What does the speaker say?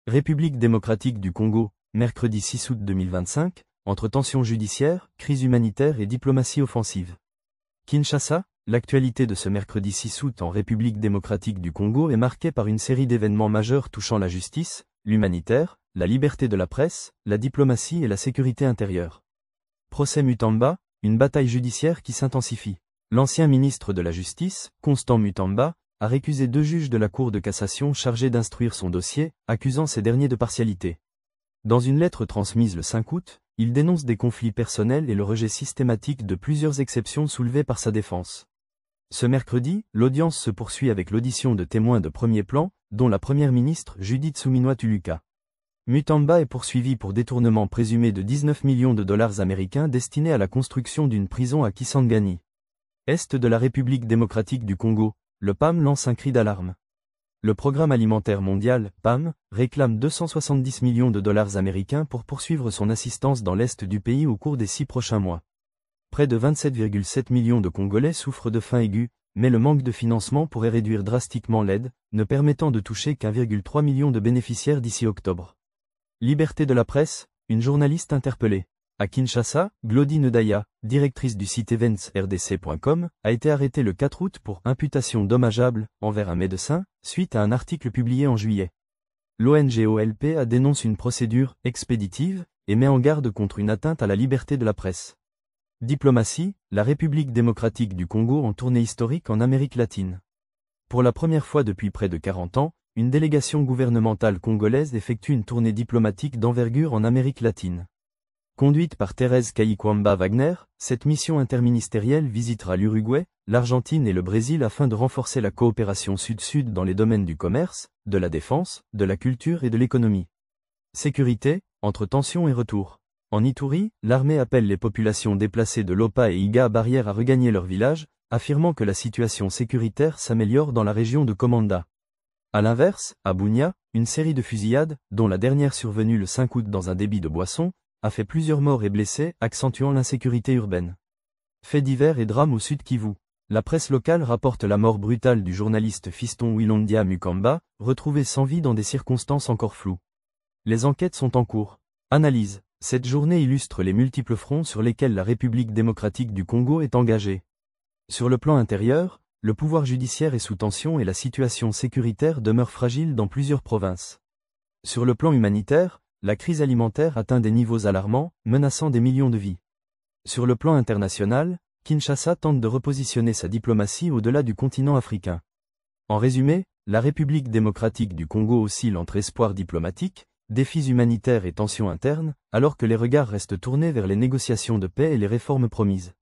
République démocratique du Congo, mercredi 6 août 2025, entre tensions judiciaires, crise humanitaire et diplomatie offensive. Kinshasa, l'actualité de ce mercredi 6 août en République démocratique du Congo est marquée par une série d'événements majeurs touchant la justice, l'humanitaire, la liberté de la presse, la diplomatie et la sécurité intérieure. Procès Mutamba, une bataille judiciaire qui s'intensifie. L'ancien ministre de la Justice, Constant Mutamba, a récusé 2 juges de la Cour de cassation chargés d'instruire son dossier, accusant ces derniers de partialité. Dans une lettre transmise le 5 août, il dénonce des conflits personnels et le rejet systématique de plusieurs exceptions soulevées par sa défense. Ce mercredi, l'audience se poursuit avec l'audition de témoins de premier plan, dont la première ministre Judith Suminwa-Tuluka. Mutamba est poursuivi pour détournement présumé de 19 millions de dollars américains destinés à la construction d'une prison à Kisangani. Est de la République démocratique du Congo, le PAM lance un cri d'alarme. Le Programme alimentaire mondial, PAM, réclame 270 millions de dollars américains pour poursuivre son assistance dans l'est du pays au cours des 6 prochains mois. Près de 27,7 millions de Congolais souffrent de faim aiguë, mais le manque de financement pourrait réduire drastiquement l'aide, ne permettant de toucher qu'1,3 million de bénéficiaires d'ici octobre. Liberté de la presse, une journaliste interpellée. À Kinshasa, Glody Ndaya, directrice du site eventsrdc.com, a été arrêtée le 4 août pour imputation dommageable envers un médecin, suite à un article publié en juillet. L'ONG OLP dénonce une procédure expéditive et met en garde contre une atteinte à la liberté de la presse. Diplomatie, la République démocratique du Congo en tournée historique en Amérique latine. Pour la première fois depuis près de 40 ans, une délégation gouvernementale congolaise effectue une tournée diplomatique d'envergure en Amérique latine. Conduite par Thérèse Kayikwamba Wagner, cette mission interministérielle visitera l'Uruguay, l'Argentine et le Brésil afin de renforcer la coopération sud-sud dans les domaines du commerce, de la défense, de la culture et de l'économie. Sécurité, entre tensions et retour. En Ituri, l'armée appelle les populations déplacées de Lopa et Iga Barrière à regagner leur village, affirmant que la situation sécuritaire s'améliore dans la région de Komanda. À l'inverse, à Bunia, une série de fusillades, dont la dernière survenue le 5 août dans un débit de boissons, a fait plusieurs morts et blessés, accentuant l'insécurité urbaine. Faits divers et drames au sud Kivu. La presse locale rapporte la mort brutale du journaliste Fiston Wilondia Mukamba, retrouvé sans vie dans des circonstances encore floues. Les enquêtes sont en cours. Analyse. Cette journée illustre les multiples fronts sur lesquels la République démocratique du Congo est engagée. Sur le plan intérieur, le pouvoir judiciaire est sous tension et la situation sécuritaire demeure fragile dans plusieurs provinces. Sur le plan humanitaire, la crise alimentaire atteint des niveaux alarmants, menaçant des millions de vies. Sur le plan international, Kinshasa tente de repositionner sa diplomatie au-delà du continent africain. En résumé, la République démocratique du Congo oscille entre espoirs diplomatiques, défis humanitaires et tensions internes, alors que les regards restent tournés vers les négociations de paix et les réformes promises.